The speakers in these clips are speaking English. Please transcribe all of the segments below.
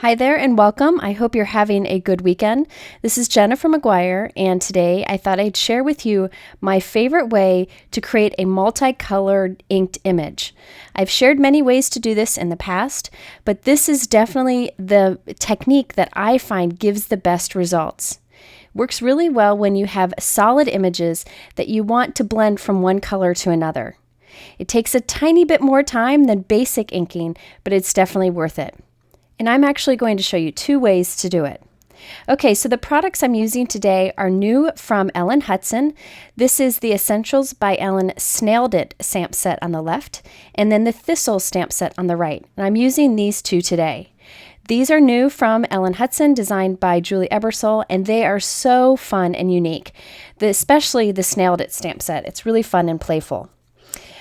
Hi there and welcome. I hope you're having a good weekend. This is Jenna from McGuire, and today I thought I'd share with you my favorite way to create a multicolored inked image. I've shared many ways to do this in the past, but this is definitely the technique that I find gives the best results. Works really well when you have solid images that you want to blend from one color to another. It takes a tiny bit more time than basic inking, but it's definitely worth it. And I'm actually going to show you two ways to do it. Okay, so the products I'm using today are new from Hutson. This is the Essentials by Ellen Snailed It stamp set on the left, and then the Thistle stamp set on the right. And I'm using these two today. These are new from Hutson, designed by Julie Ebersole, and they are so fun and unique, especially the Snailed It stamp set. It's really fun and playful.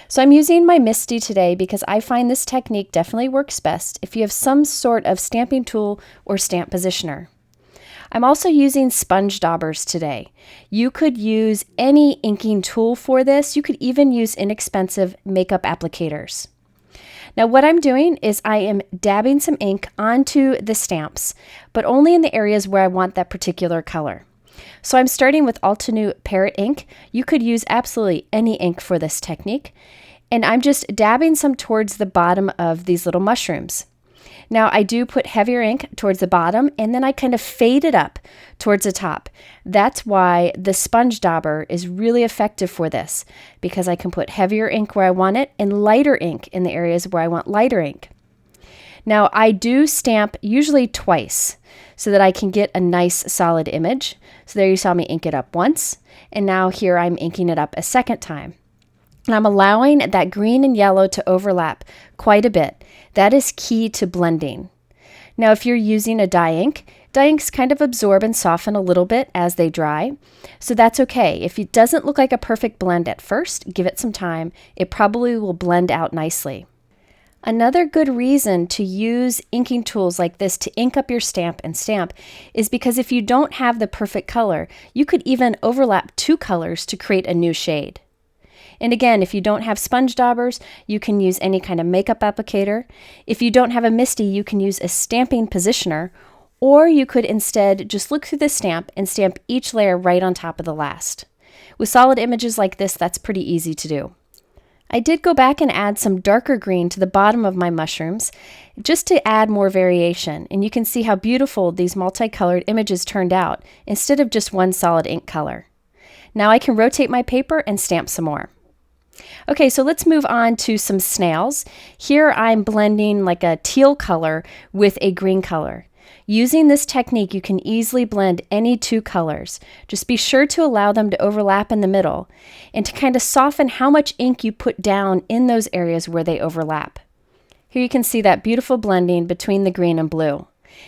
So I'm using my MISTI today because I find this technique definitely works best if you have some sort of stamping tool or stamp positioner. I'm also using sponge daubers today. You could use any inking tool for this. You could even use inexpensive makeup applicators. Now what I'm doing is I am dabbing some ink onto the stamps, but only in the areas where I want that particular color. So I'm starting with Altenew Parrot Ink. You could use absolutely any ink for this technique. And I'm just dabbing some towards the bottom of these little mushrooms. Now I do put heavier ink towards the bottom, and then I kind of fade it up towards the top. That's why the sponge dauber is really effective for this, because I can put heavier ink where I want it and lighter ink in the areas where I want lighter ink. Now I do stamp usually twice so that I can get a nice solid image. So there you saw me ink it up once, and now here I'm inking it up a second time. And I'm allowing that green and yellow to overlap quite a bit. That is key to blending. Now if you're using a dye inks kind of absorb and soften a little bit as they dry. So that's okay. If it doesn't look like a perfect blend at first, give it some time. It probably will blend out nicely. Another good reason to use inking tools like this to ink up your stamp is because if you don't have the perfect color, you could even overlap two colors to create a new shade. And again, if you don't have sponge daubers, you can use any kind of makeup applicator. If you don't have a MISTI, you can use a stamping positioner, or you could instead just look through the stamp and stamp each layer right on top of the last. With solid images like this, that's pretty easy to do. I did go back and add some darker green to the bottom of my mushrooms just to add more variation, and you can see how beautiful these multicolored images turned out instead of just one solid ink color. Now I can rotate my paper and stamp some more. Okay, so let's move on to some snails. Here I'm blending like a teal color with a green color. Using this technique, you can easily blend any two colors. Just be sure to allow them to overlap in the middle and to kind of soften how much ink you put down in those areas where they overlap. Here you can see that beautiful blending between the green and blue.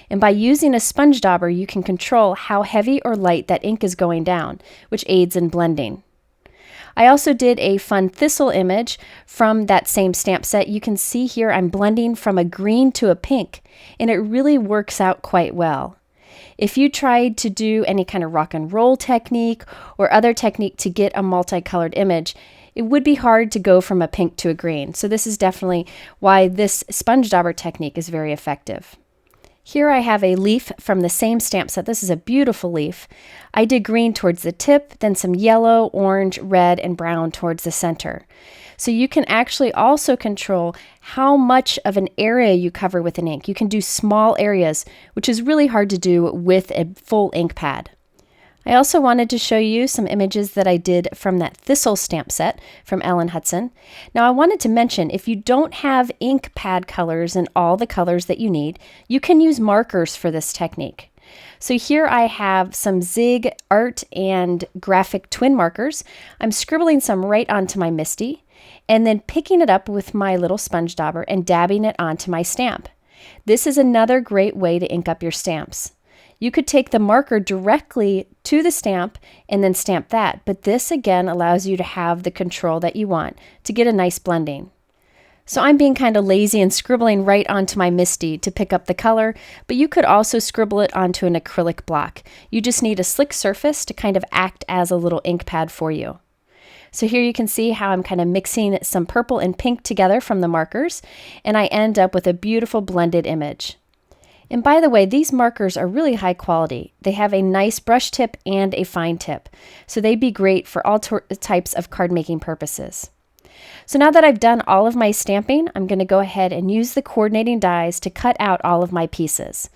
And by using a sponge dauber, you can control how heavy or light that ink is going down, which aids in blending. I also did a fun thistle image from that same stamp set. You can see here I'm blending from a green to a pink, and it really works out quite well. If you tried to do any kind of rock and roll technique or other technique to get a multicolored image, it would be hard to go from a pink to a green. So this is definitely why this sponge dauber technique is very effective. Here I have a leaf from the same stamp set. This is a beautiful leaf. I did green towards the tip, then some yellow, orange, red, and brown towards the center. So you can actually also control how much of an area you cover with an ink. You can do small areas, which is really hard to do with a full ink pad. I also wanted to show you some images that I did from that Thistle stamp set from Hutson. Now I wanted to mention, if you don't have ink pad colors in all the colors that you need, you can use markers for this technique. So here I have some Zig art and graphic twin markers. I'm scribbling some right onto my MISTI and then picking it up with my little sponge dauber and dabbing it onto my stamp. This is another great way to ink up your stamps. You could take the marker directly to the stamp and then stamp that, but this again allows you to have the control that you want to get a nice blending. So I'm being kind of lazy and scribbling right onto my MISTI to pick up the color, but you could also scribble it onto an acrylic block. You just need a slick surface to kind of act as a little ink pad for you. So here you can see how I'm kind of mixing some purple and pink together from the markers, and I end up with a beautiful blended image. And by the way, these markers are really high quality. They have a nice brush tip and a fine tip, so they'd be great for all types of card making purposes. So now that I've done all of my stamping, I'm going to go ahead and use the coordinating dies to cut out all of my pieces.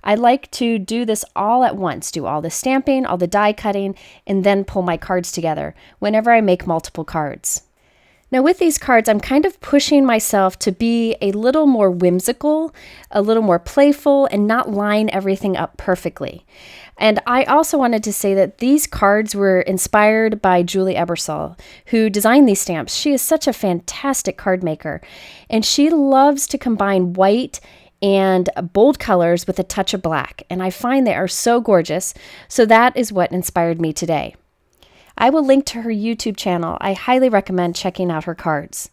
I like to do this all at once, do all the stamping, all the die cutting, and then pull my cards together whenever I make multiple cards. Now with these cards, I'm kind of pushing myself to be a little more whimsical, a little more playful, and not line everything up perfectly. And I also wanted to say that these cards were inspired by Julie Ebersol, who designed these stamps. She is such a fantastic card maker, and she loves to combine white and bold colors with a touch of black, and I find they are so gorgeous, so that is what inspired me today. I will link to her YouTube channel. I highly recommend checking out her cards.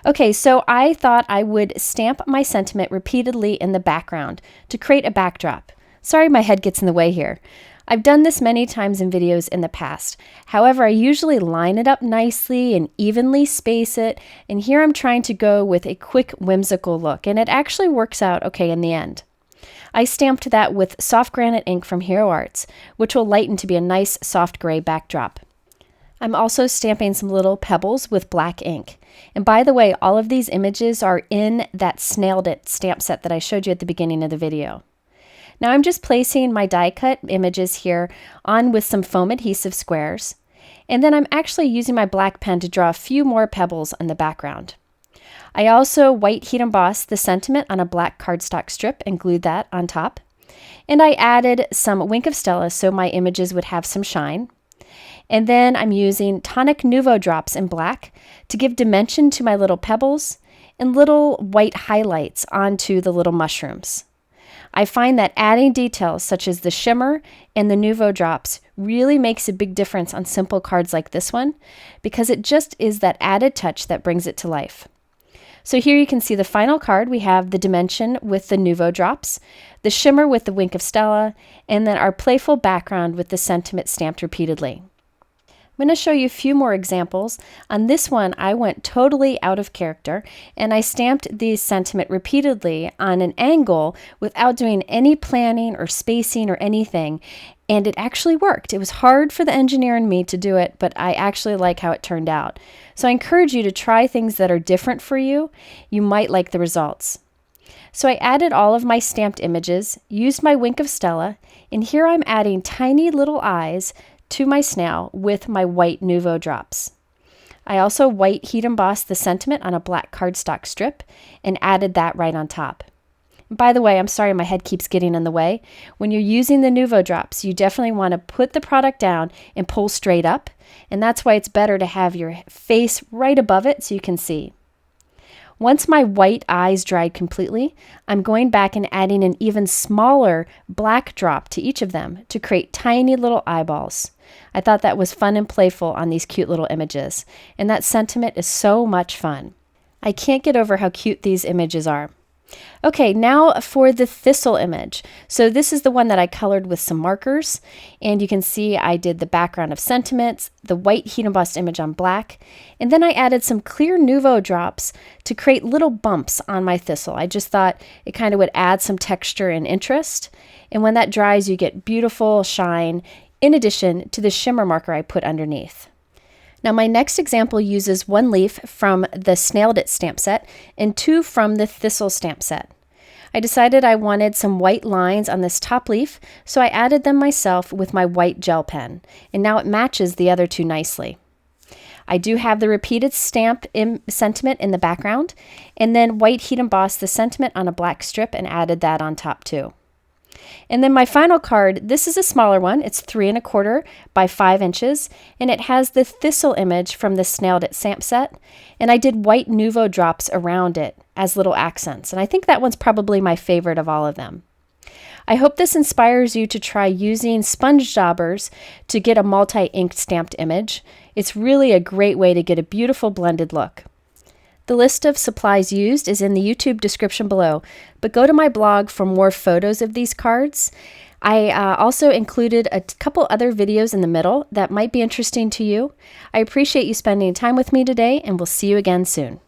Okay, so I thought I would stamp my sentiment repeatedly in the background to create a backdrop. Sorry my head gets in the way here. I've done this many times in videos in the past. However, I usually line it up nicely and evenly space it, and here I'm trying to go with a quick whimsical look, and it actually works out okay in the end. I stamped that with soft granite ink from Hero Arts, which will lighten to be a nice soft gray backdrop. I'm also stamping some little pebbles with black ink. And by the way, all of these images are in that Snailed It stamp set that I showed you at the beginning of the video. Now I'm just placing my die cut images here on with some foam adhesive squares. And then I'm actually using my black pen to draw a few more pebbles on the background. I also white heat embossed the sentiment on a black cardstock strip and glued that on top. And I added some Wink of Stella so my images would have some shine. And then I'm using Tonic Nuvo drops in black to give dimension to my little pebbles and little white highlights onto the little mushrooms. I find that adding details such as the shimmer and the Nuvo drops really makes a big difference on simple cards like this one, because it just is that added touch that brings it to life. So here you can see the final card. We have the dimension with the Nuvo drops, the shimmer with the Wink of Stella, and then our playful background with the sentiment stamped repeatedly. I'm going to show you a few more examples. On this one, I went totally out of character, and I stamped the sentiment repeatedly on an angle without doing any planning or spacing or anything, and it actually worked. It was hard for the engineer and me to do it, but I actually like how it turned out. So I encourage you to try things that are different for you. You might like the results. So I added all of my stamped images, used my Wink of Stella, and here I'm adding tiny little eyes to my snail with my white Nuvo drops. I also white heat embossed the sentiment on a black cardstock strip and added that right on top. And by the way, I'm sorry my head keeps getting in the way. When you're using the Nuvo drops, you definitely want to put the product down and pull straight up, and that's why it's better to have your face right above it so you can see. Once my white eyes dried completely, I'm going back and adding an even smaller black drop to each of them to create tiny little eyeballs. I thought that was fun and playful on these cute little images, and that sentiment is so much fun. I can't get over how cute these images are. Okay, now for the Thistle image. So this is the one that I colored with some markers, and you can see I did the background of sentiments, the white heat embossed image on black, and then I added some clear Nuvo drops to create little bumps on my Thistle. I just thought it kind of would add some texture and interest, and when that dries you get beautiful shine in addition to the shimmer marker I put underneath. Now my next example uses one leaf from the Snailed It stamp set and two from the Thistle stamp set. I decided I wanted some white lines on this top leaf, so I added them myself with my white gel pen, and now it matches the other two nicely. I do have the repeated stamped sentiment in the background, and then white heat embossed the sentiment on a black strip and added that on top too. And then my final card, this is a smaller one. It's 3 1/4 by 5 inches, and it has the Thistle image from the Snailed It stamp set, and I did white Nuvo drops around it as little accents, and I think that one's probably my favorite of all of them. I hope this inspires you to try using sponge daubers to get a multi-inked stamped image. It's really a great way to get a beautiful blended look. The list of supplies used is in the YouTube description below, but go to my blog for more photos of these cards. I also included a couple other videos in the middle that might be interesting to you. I appreciate you spending time with me today, and we'll see you again soon.